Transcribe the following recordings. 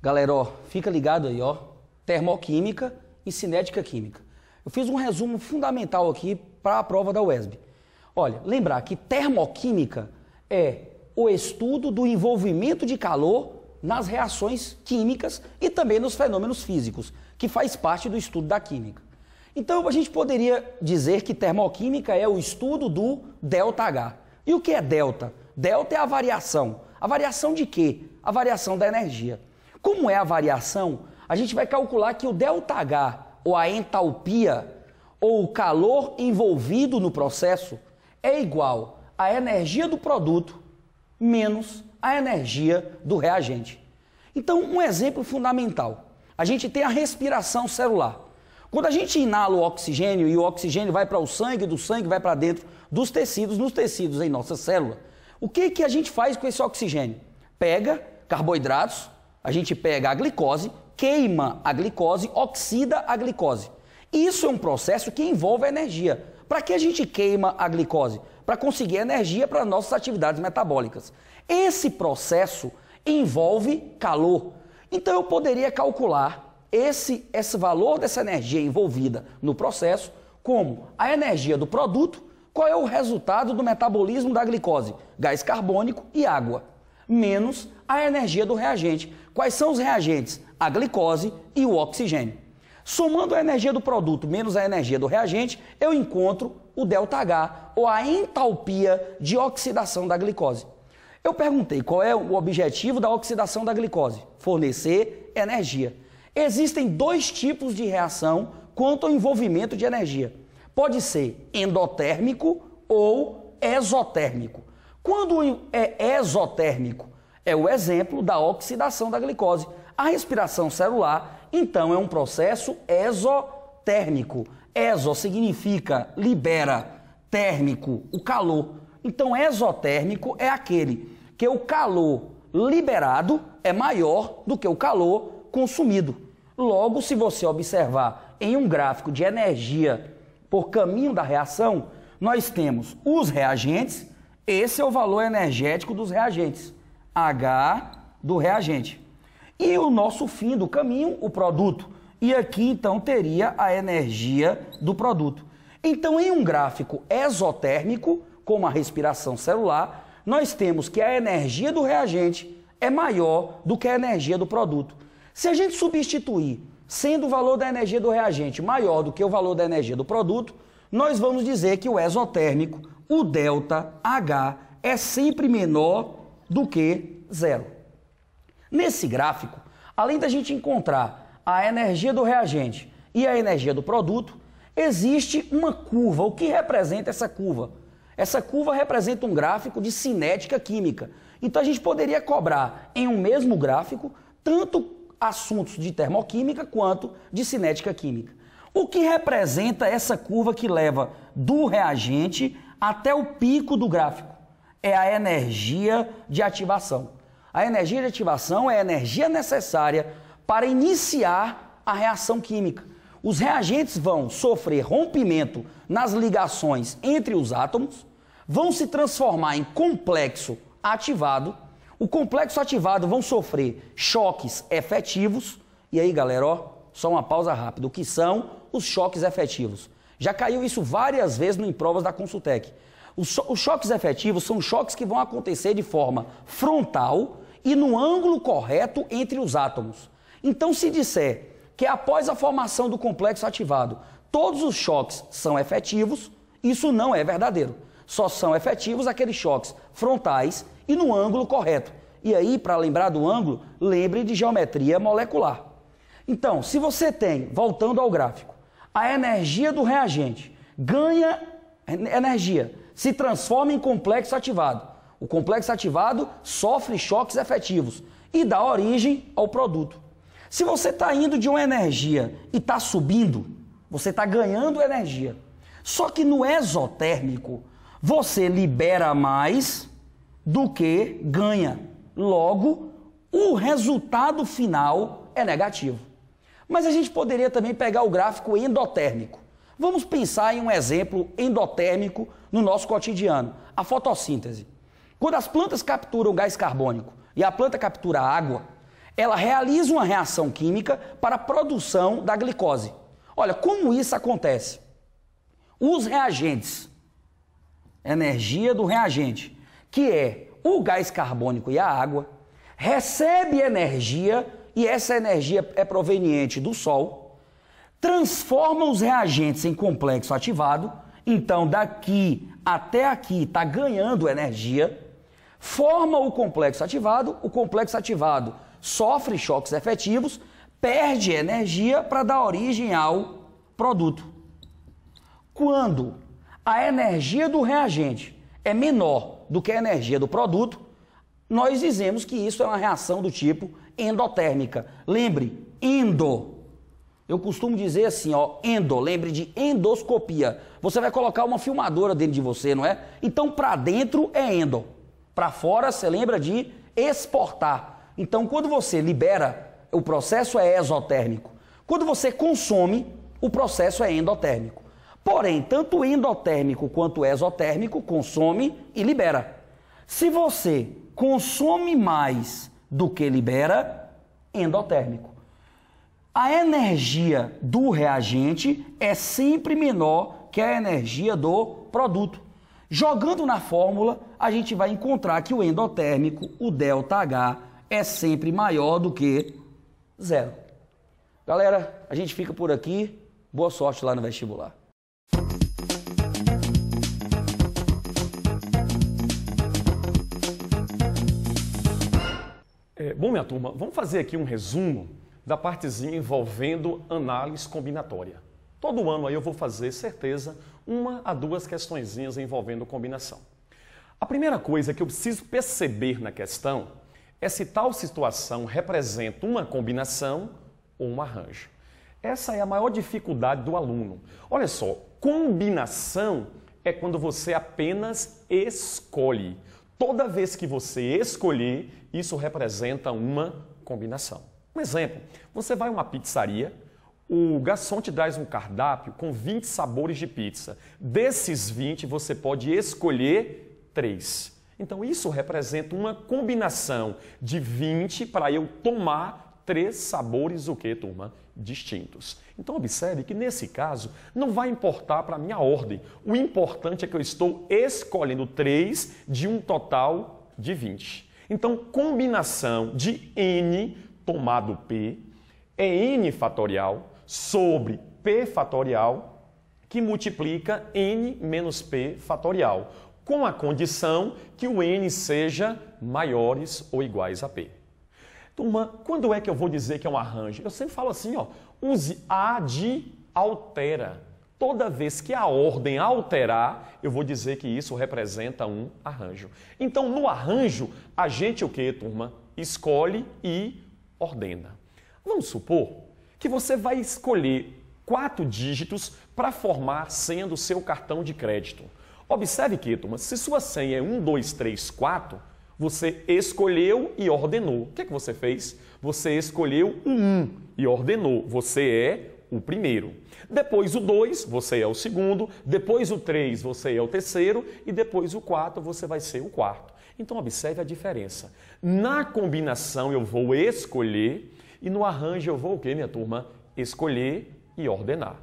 Galera, ó, fica ligado aí, ó. Termoquímica e cinética química. Eu fiz um resumo fundamental aqui para a prova da UESB. Olha, lembrar que termoquímica é o estudo do envolvimento de calor nas reações químicas e também nos fenômenos físicos, que faz parte do estudo da química. Então, a gente poderia dizer que termoquímica é o estudo do ΔH. E o que é delta? Delta é a variação. A variação de quê? A variação da energia. Como é a variação? A gente vai calcular que o ΔH, ou a entalpia, ou o calor envolvido no processo, é igual à energia do produto menos a energia do reagente. Então, um exemplo fundamental. A gente tem a respiração celular. Quando a gente inala o oxigênio e o oxigênio vai para o sangue, do sangue vai para dentro dos tecidos, nos tecidos em nossa célula, o que a gente faz com esse oxigênio? Pega carboidratos, a gente pega a glicose, queima a glicose, oxida a glicose. Isso é um processo que envolve a energia. Para que a gente queima a glicose? Para conseguir energia para nossas atividades metabólicas. Esse processo envolve calor. Então eu poderia calcular esse valor dessa energia envolvida no processo como a energia do produto, qual é o resultado do metabolismo da glicose, gás carbônico e água, menos a energia do reagente. Quais são os reagentes? A glicose e o oxigênio. Somando a energia do produto menos a energia do reagente, eu encontro o ΔH, ou a entalpia de oxidação da glicose. Eu perguntei qual é o objetivo da oxidação da glicose? Fornecer energia. Existem dois tipos de reação quanto ao envolvimento de energia. Pode ser endotérmico ou exotérmico. Quando é exotérmico, é o exemplo da oxidação da glicose. A respiração celular, então, é um processo exotérmico. Exo significa libera, térmico, o calor. Então, exotérmico é aquele que o calor liberado é maior do que o calor consumido. Logo, se você observar em um gráfico de energia por caminho da reação, nós temos os reagentes, esse é o valor energético dos reagentes, H do reagente. E o nosso fim do caminho, o produto. E aqui, então, teria a energia do produto. Então, em um gráfico exotérmico, como a respiração celular, nós temos que a energia do reagente é maior do que a energia do produto. Se a gente substituir, sendo o valor da energia do reagente maior do que o valor da energia do produto, nós vamos dizer que o exotérmico, o ΔH, é sempre menor do que zero. Nesse gráfico, além da gente encontrar a energia do reagente e a energia do produto, existe uma curva. O que representa essa curva? Essa curva representa um gráfico de cinética química. Então a gente poderia cobrar em um mesmo gráfico tanto assuntos de termoquímica quanto de cinética química. O que representa essa curva que leva do reagente até o pico do gráfico? É a energia de ativação. A energia de ativação é a energia necessária para iniciar a reação química. Os reagentes vão sofrer rompimento nas ligações entre os átomos, vão se transformar em complexo ativado. O complexo ativado vão sofrer choques efetivos. E aí, galera, ó, só uma pausa rápida. O que são os choques efetivos? Já caiu isso várias vezes em provas da Consultec. Os choques efetivos são choques que vão acontecer de forma frontal e no ângulo correto entre os átomos. Então, se disser que após a formação do complexo ativado, todos os choques são efetivos, isso não é verdadeiro. Só são efetivos aqueles choques frontais e no ângulo correto. E aí, para lembrar do ângulo, lembre de geometria molecular. Então, se você tem, voltando ao gráfico, a energia do reagente ganha energia, se transforma em complexo ativado. O complexo ativado sofre choques efetivos e dá origem ao produto. Se você está indo de uma energia e está subindo, você está ganhando energia. Só que no exotérmico, você libera mais do que ganha. Logo, o resultado final é negativo. Mas a gente poderia também pegar o gráfico endotérmico. Vamos pensar em um exemplo endotérmico no nosso cotidiano, a fotossíntese. Quando as plantas capturam gás carbônico e a planta captura água, Ela realiza uma reação química para a produção da glicose. Olha, como isso acontece? Os reagentes, energia do reagente, que é o gás carbônico e a água, recebe energia, e essa energia é proveniente do Sol, transforma os reagentes em complexo ativado, então daqui até aqui está ganhando energia, forma o complexo ativado sofre choques efetivos, perde energia para dar origem ao produto. Quando a energia do reagente é menor do que a energia do produto, nós dizemos que isso é uma reação do tipo endotérmica. Lembre, endo. Eu costumo dizer assim, ó, endo, lembre de endoscopia. Você vai colocar uma filmadora dentro de você, não é? Então, para dentro é endo. Para fora, você lembra de exportar. Então, quando você libera, o processo é exotérmico. Quando você consome, o processo é endotérmico. Porém, tanto o endotérmico quanto o exotérmico consome e libera. Se você consome mais do que libera, endotérmico. A energia do reagente é sempre menor que a energia do produto. Jogando na fórmula, a gente vai encontrar que o endotérmico, o ΔH, é sempre maior do que zero. Galera, a gente fica por aqui. Boa sorte lá no vestibular. Bom, minha turma, vamos fazer aqui um resumo da partezinha envolvendo análise combinatória. Todo ano aí eu vou fazer, certeza, 1 a 2 questõezinhas envolvendo combinação. A primeira coisa que eu preciso perceber na questão é se tal situação representa uma combinação ou um arranjo. Essa é a maior dificuldade do aluno. Olha só, combinação é quando você apenas escolhe. Toda vez que você escolher, isso representa uma combinação. Um exemplo, você vai a uma pizzaria, o garçom te traz um cardápio com 20 sabores de pizza. Desses 20, você pode escolher 3. Então, isso representa uma combinação de 20 para eu tomar 3 sabores, o que, turma? Distintos. Então, observe que, nesse caso, não vai importar para a minha ordem. O importante é que eu estou escolhendo 3 de um total de 20. Então, combinação de N tomado P é N fatorial sobre P fatorial que multiplica N menos P fatorial, com a condição que o N seja maiores ou iguais a P. Turma, quando é que eu vou dizer que é um arranjo? Eu sempre falo assim, ó, use A de altera. Toda vez que a ordem alterar, eu vou dizer que isso representa um arranjo. Então, no arranjo, a gente o quê, turma? Escolhe e ordena. Vamos supor que você vai escolher 4 dígitos para formar a senha do seu cartão de crédito. Observe que, turma, se sua senha é 1, 2, 3, 4, você escolheu e ordenou. O que é que você fez? Você escolheu o 1 e ordenou. Você é o primeiro. Depois o 2, você é o segundo. Depois o 3, você é o terceiro. E depois o 4, você vai ser o quarto. Então, observe a diferença. Na combinação, eu vou escolher. E no arranjo, eu vou o quê, minha turma? Escolher e ordenar.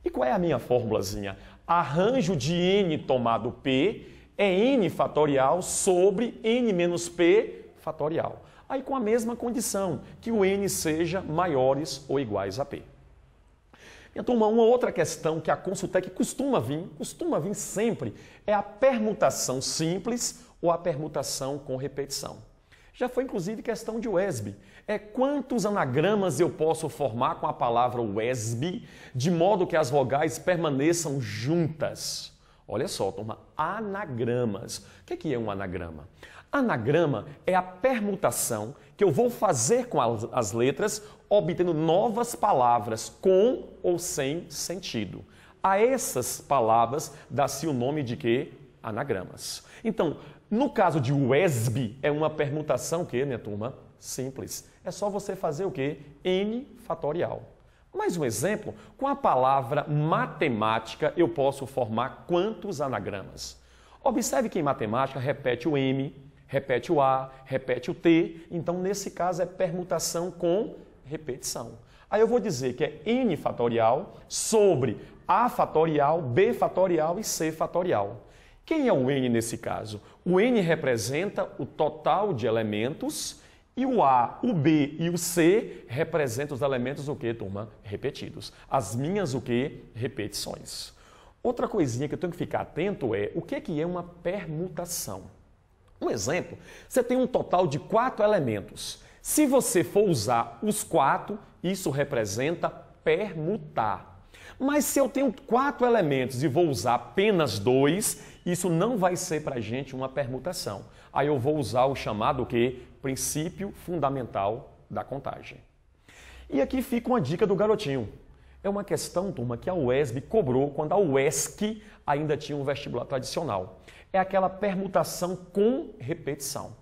E qual é a minha formulazinha? Arranjo de N tomado P é N fatorial sobre N menos P fatorial. Aí com a mesma condição, que o N seja maiores ou iguais a P. Minha turma, uma outra questão que a Consultec costuma vir sempre, é a permutação simples ou a permutação com repetição. Já foi inclusive questão de WESB. Quantos anagramas eu posso formar com a palavra WESB, de modo que as vogais permaneçam juntas? Olha só, turma, anagramas. O que é um anagrama? Anagrama é a permutação que eu vou fazer com as letras, obtendo novas palavras com ou sem sentido. A essas palavras dá-se o nome de quê? Anagramas. Então, no caso de WESB, é uma permutação que, minha turma? Simples. É só você fazer o quê? N fatorial. Mais um exemplo, com a palavra matemática eu posso formar quantos anagramas? Observe que em matemática repete o M, repete o A, repete o T. Então, nesse caso, é permutação com repetição. Aí eu vou dizer que é N fatorial sobre A fatorial, B fatorial e C fatorial. Quem é o N nesse caso? O N representa o total de elementos e o A, o B e o C representam os elementos o quê, turma? Repetidos. As minhas o quê? Repetições. Outra coisinha que eu tenho que ficar atento é o que é uma permutação. Um exemplo, você tem um total de 4 elementos. Se você for usar os 4, isso representa permutar. Mas se eu tenho 4 elementos e vou usar apenas 2, isso não vai ser para a gente uma permutação. Aí eu vou usar o chamado o quê? Princípio fundamental da contagem. E aqui fica uma dica do garotinho. É uma questão, turma, que a UESB cobrou quando a UESC ainda tinha um vestibular tradicional. É aquela permutação com repetição.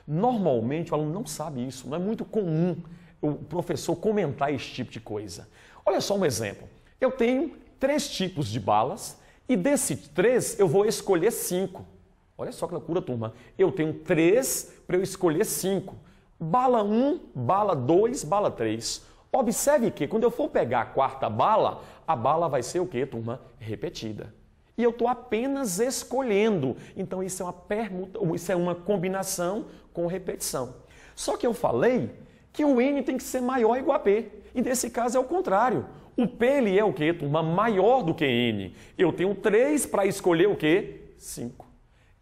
Normalmente o aluno não sabe isso, não é muito comum o professor comentar esse tipo de coisa. Olha só um exemplo. Eu tenho 3 tipos de balas e desses 3 eu vou escolher 5. Olha só que loucura, turma. Eu tenho 3 para eu escolher 5. Bala 1, bala 2, bala 3. Observe que quando eu for pegar a 4ª bala, a bala vai ser o quê, turma? Repetida. E eu estou apenas escolhendo. Então isso é uma permuta, isso é uma combinação com repetição. Só que eu falei que o N tem que ser maior ou igual a P. E nesse caso é o contrário. O P ele é o quê, turma? Maior do que N. Eu tenho 3 para escolher o quê? 5.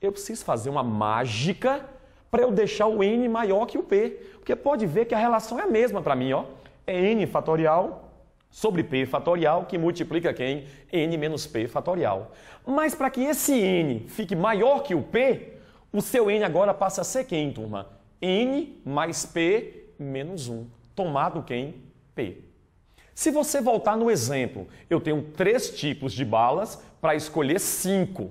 Eu preciso fazer uma mágica para eu deixar o N maior que o P. Porque pode ver que a relação é a mesma para mim, ó. É N fatorial sobre P fatorial, que multiplica quem? N menos P fatorial. Mas para que esse N fique maior que o P, o seu N agora passa a ser quem, turma? N mais P menos 1. Tomado quem? P. Se você voltar no exemplo, eu tenho 3 tipos de balas para escolher 5.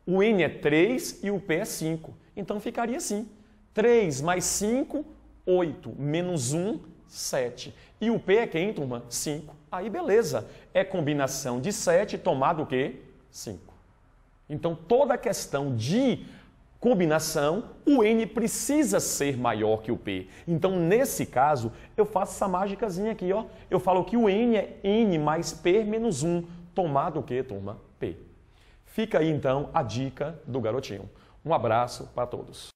O N é 3 e o P é 5. Então ficaria assim. 3 mais 5, 8. Menos 1, 7. E o P é quem, turma? 5. Aí beleza. É combinação de 7 tomado o quê? 5. Então toda a questão de combinação, o N precisa ser maior que o P. Então nesse caso, eu faço essa mágicazinha aqui, ó. Eu falo que o N é N mais P menos 1. Tomado o quê, turma? P. Fica aí então a dica do garotinho. Um abraço para todos.